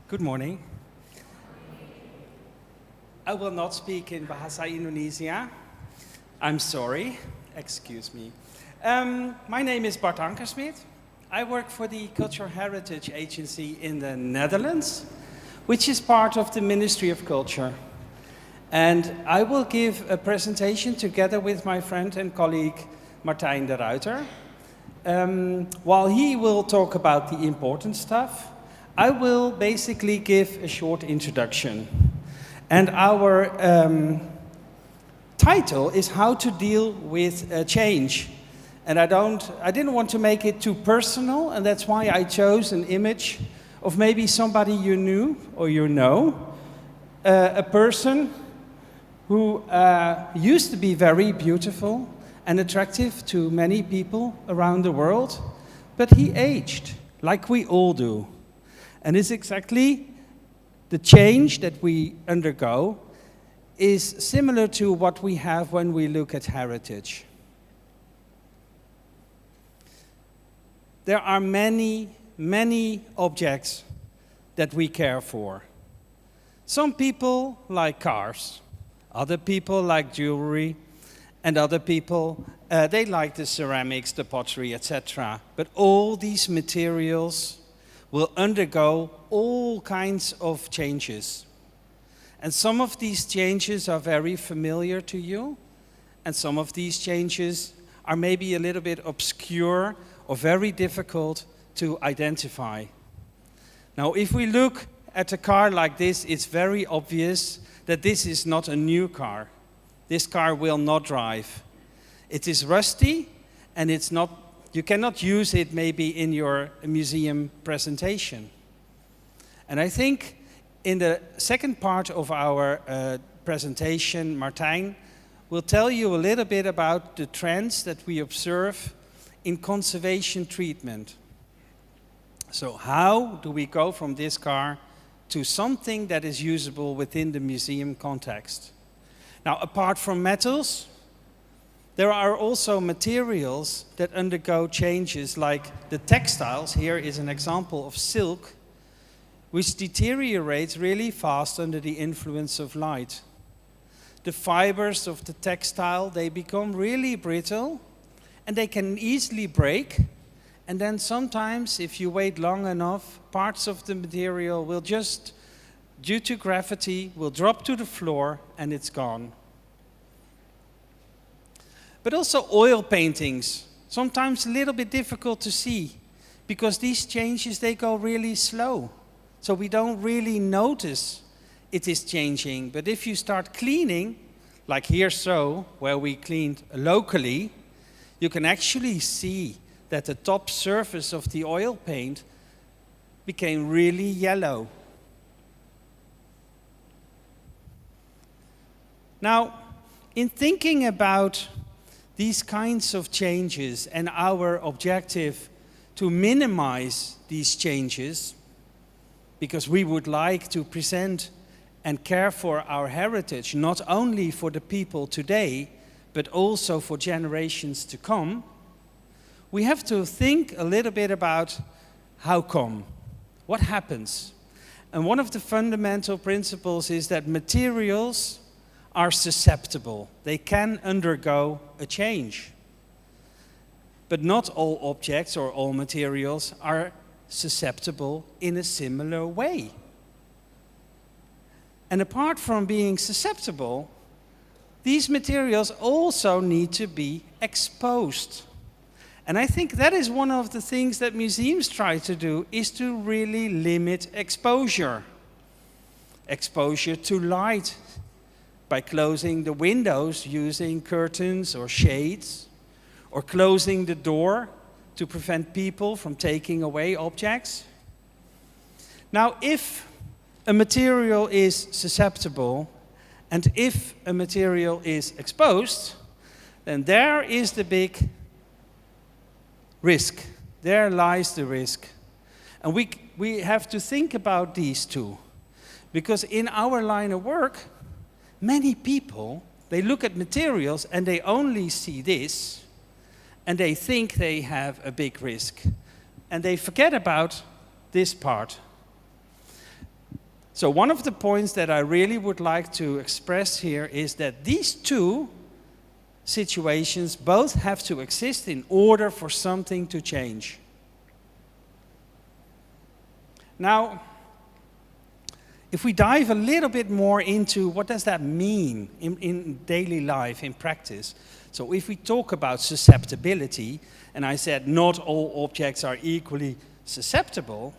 Good morning. I will not speak in Bahasa Indonesia. I'm sorry. Excuse me. My name is Bart Ankersmit. I work for the Cultural Heritage Agency in the Netherlands, which is part of the Ministry of Culture. And I will give a presentation together with my friend and colleague Martijn de Ruiter. While he will talk about the important stuff, I will basically give a short introduction. And our title is How to Deal with Change. And I didn't want to make it too personal, and that's why I chose an image of maybe somebody you knew or you know, a person who used to be very beautiful and attractive to many people around the world, but he aged, like we all do. And it's exactly the change that we undergo is similar to what we have when we look at heritage. There are many, many objects that we care for. Some people like cars, other people like jewelry, and other people, they like the ceramics, the pottery, etc. But all these materials will undergo all kinds of changes. And some of these changes are very familiar to you, and some of these changes are maybe a little bit obscure or very difficult to identify. Now, if we look at a car like this, it's very obvious that this is not a new car. This car will not drive. It is rusty, and it's not. You cannot use it maybe in your museum presentation. And I think in the second part of our presentation, Martijn will tell you a little bit about the trends that we observe in conservation treatment. So how do we go from this car to something that is usable within the museum context? Now, apart from metals, there are also materials that undergo changes, like the textiles. Here is an example of silk, which deteriorates really fast under the influence of light. The fibers of the textile, they become really brittle, and they can easily break. And then sometimes, if you wait long enough, parts of the material will just, due to gravity, will drop to the floor, and it's gone. But also oil paintings, sometimes a little bit difficult to see, because these changes, they go really slow. So we don't really notice it is changing. But if you start cleaning, like here so, where we cleaned locally, you can actually see that the top surface of the oil paint became really yellow. Now, in thinking about these kinds of changes and our objective to minimize these changes, because we would like to present and care for our heritage, not only for the people today, but also for generations to come, we have to think a little bit about how come, what happens. And one of the fundamental principles is that materials are susceptible. They can undergo a change. But not all objects or all materials are susceptible in a similar way. And apart from being susceptible, these materials also need to be exposed. And I think that is one of the things that museums try to do, is to really limit exposure. Exposure to light, by closing the windows using curtains or shades, or closing the door to prevent people from taking away objects. Now, if a material is susceptible, and if a material is exposed, then there is the big risk. There lies the risk. And we have to think about these two. Because in our line of work, many people, they look at materials and they only see this, and they think they have a big risk. And they forget about this part. So one of the points that I really would like to express here is that these two situations both have to exist in order for something to change. Now, if we dive a little bit more into what does that mean in daily life, in practice. So if we talk about susceptibility, and I said not all objects are equally susceptible,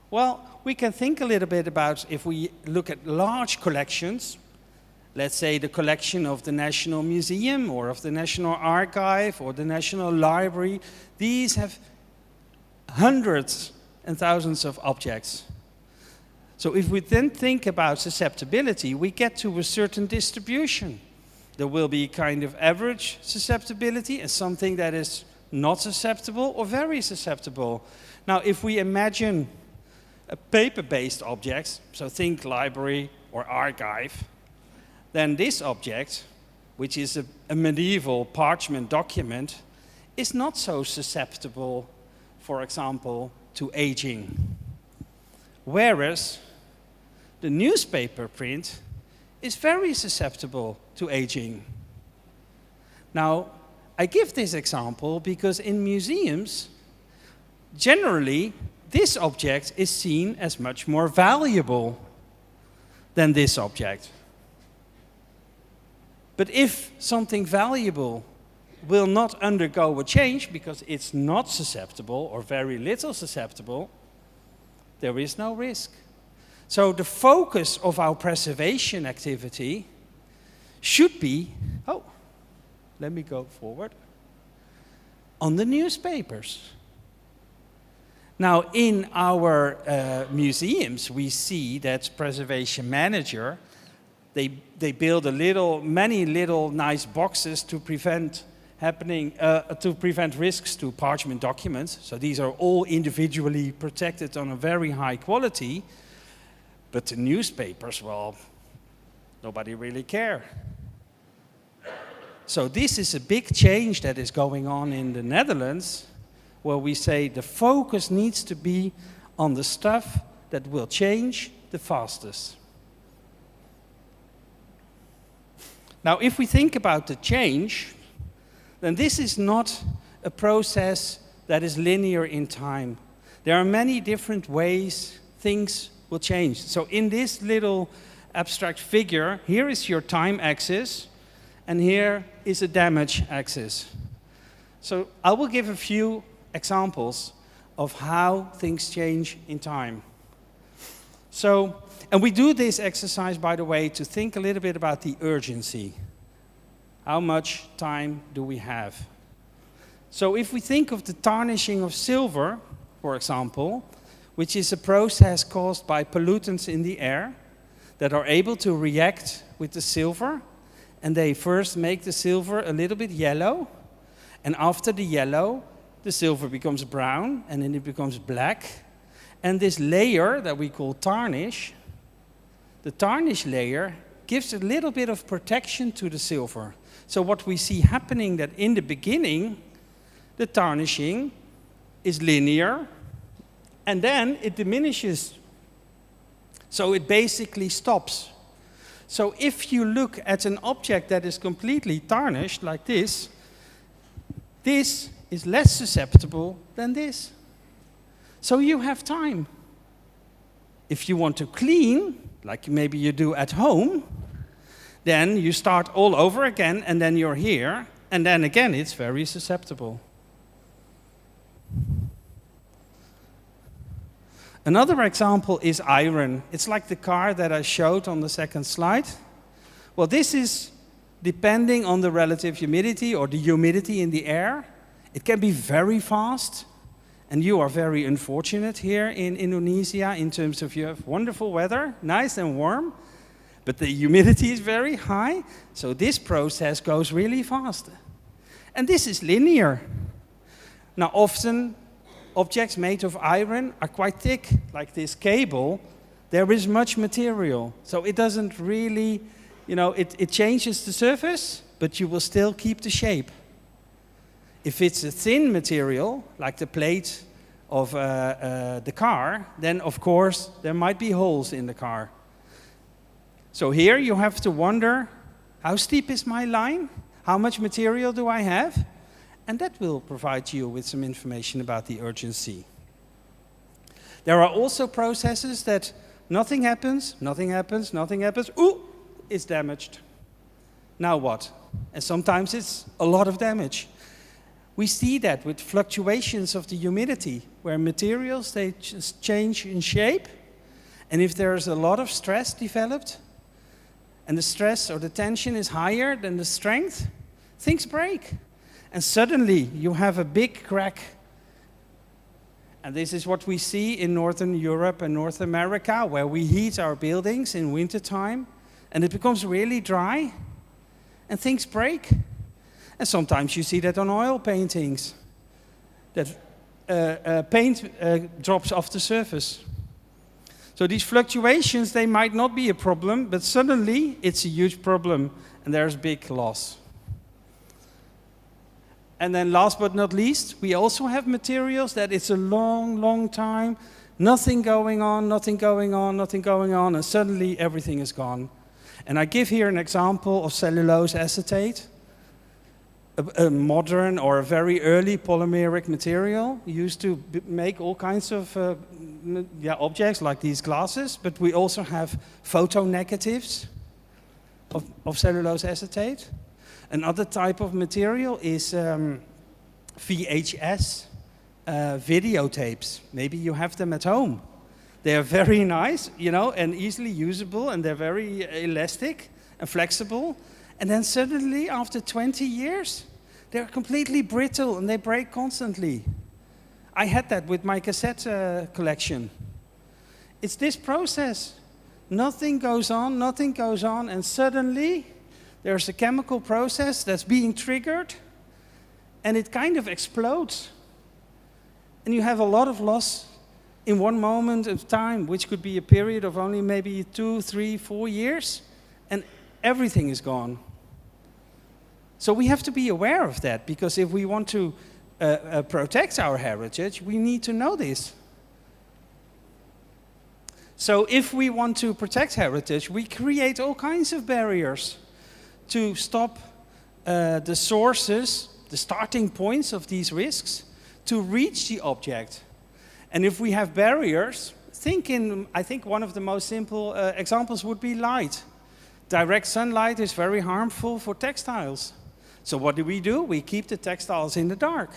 well, we can think a little bit about if we look at large collections, let's say the collection of the National Museum or of the National Archive or the National Library. These have hundreds and thousands of objects. So if we then think about susceptibility, we get to a certain distribution. There will be kind of average susceptibility and something that is not susceptible or very susceptible. Now, if we imagine a paper-based objects, so think library or archive, then this object, which is a medieval parchment document, is not so susceptible, for example, to aging. Whereas the newspaper print is very susceptible to aging. Now, I give this example because in museums, generally, this object is seen as much more valuable than this object. But if something valuable will not undergo a change because it's not susceptible or very little susceptible, there is no risk. So the focus of our preservation activity should be, let me go forward, on the newspapers. Now, in our museums, we see that preservation manager, they build many little nice boxes to prevent risks to parchment documents. So these are all individually protected on a very high quality. But the newspapers, well, nobody really care. So this is a big change that is going on in the Netherlands, where we say the focus needs to be on the stuff that will change the fastest. Now, if we think about the change, then this is not a process that is linear in time. There are many different ways things will change. So in this little abstract figure, here is your time axis, and here is a damage axis. So I will give a few examples of how things change in time. So, and we do this exercise, by the way, to think a little bit about the urgency. How much time do we have? So if we think of the tarnishing of silver, for example, which is a process caused by pollutants in the air that are able to react with the silver, and they first make the silver a little bit yellow, and after the yellow, the silver becomes brown, and then it becomes black. And this layer that we call tarnish, the tarnish layer gives a little bit of protection to the silver. So what we see happening that in the beginning, the tarnishing is linear, and then it diminishes. So it basically stops. So if you look at an object that is completely tarnished, like this is less susceptible than this. So you have time. If you want to clean, like maybe you do at home, then you start all over again, and then you're here, and then again it's very susceptible. Another example is iron. It's like the car that I showed on the second slide. Well, this is depending on the relative humidity or the humidity in the air. It can be very fast, and you are very unfortunate here in Indonesia in terms of you have wonderful weather, nice and warm, but the humidity is very high, so this process goes really fast. And this is linear. Now, often objects made of iron are quite thick, like this cable. There is much material, so it doesn't really, it changes the surface, but you will still keep the shape. If it's a thin material, like the plate the car, then of course there might be holes in the car. So here you have to wonder, how steep is my line? How much material do I have? And that will provide you with some information about the urgency. There are also processes that nothing happens, ooh, it's damaged. Now what? And sometimes it's a lot of damage. We see that with fluctuations of the humidity, where materials, they just change in shape. And if there's a lot of stress developed, and the stress or the tension is higher than the strength, things break. And suddenly you have a big crack. And this is what we see in Northern Europe and North America, where we heat our buildings in wintertime, and it becomes really dry, and things break. And sometimes you see that on oil paintings, that paint drops off the surface. So these fluctuations, they might not be a problem, but suddenly it's a huge problem, and there's big loss. And then last but not least, we also have materials that it's a long, long time, nothing going on, and suddenly everything is gone. And I give here an example of cellulose acetate, a modern or a very early polymeric material used to make all kinds of objects like these glasses, but we also have photonegatives of cellulose acetate. Another type of material is VHS videotapes. Maybe you have them at home. They are very nice, you know, and easily usable, and they're very elastic and flexible. And then suddenly, after 20 years, they're completely brittle and they break constantly. I had that with my cassette collection. It's this process. Nothing goes on, and suddenly there's a chemical process that's being triggered, and it kind of explodes. And you have a lot of loss in one moment of time, which could be a period of only maybe 2, 3, 4 years, and everything is gone. So we have to be aware of that, because if we want to protect our heritage, we need to know this. So if we want to protect heritage, we create all kinds of barriers to stop the sources, the starting points of these risks, to reach the object. And if we have barriers, I think one of the most simple examples would be light. Direct sunlight is very harmful for textiles. So what do? We keep the textiles in the dark.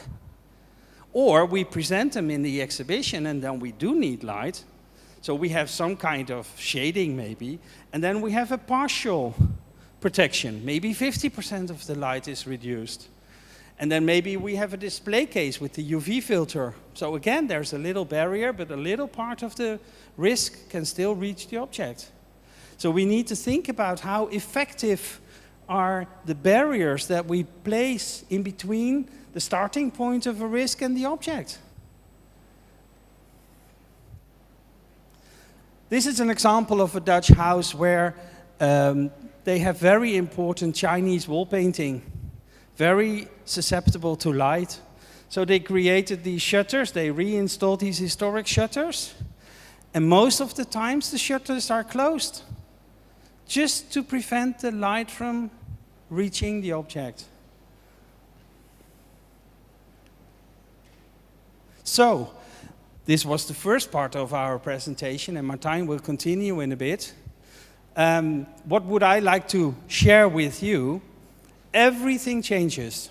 Or we present them in the exhibition, and then we do need light. So we have some kind of shading maybe, and then we have a partial protection. Maybe 50% of the light is reduced. And then maybe we have a display case with the UV filter. So again, there's a little barrier, but a little part of the risk can still reach the object. So we need to think about how effective are the barriers that we place in between the starting point of a risk and the object. This is an example of a Dutch house where they have very important Chinese wall painting, very susceptible to light. So they created these shutters, they reinstalled these historic shutters, and most of the times the shutters are closed, just to prevent the light from reaching the object. So, this was the first part of our presentation, and Martijn will continue in a bit. What would I like to share with you? Everything changes,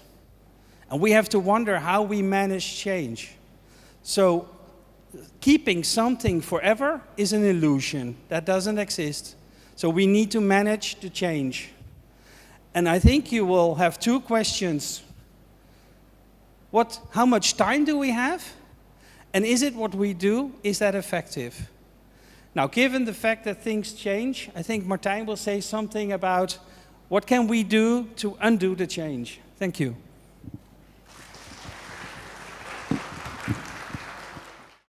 and we have to wonder how we manage change. So, keeping something forever is an illusion. That doesn't exist. So we need to manage the change. And I think you will have two questions. How much time do we have? And is it what we do, is that effective? Now, given the fact that things change, I think Martijn will say something about what can we do to undo the change. Thank you.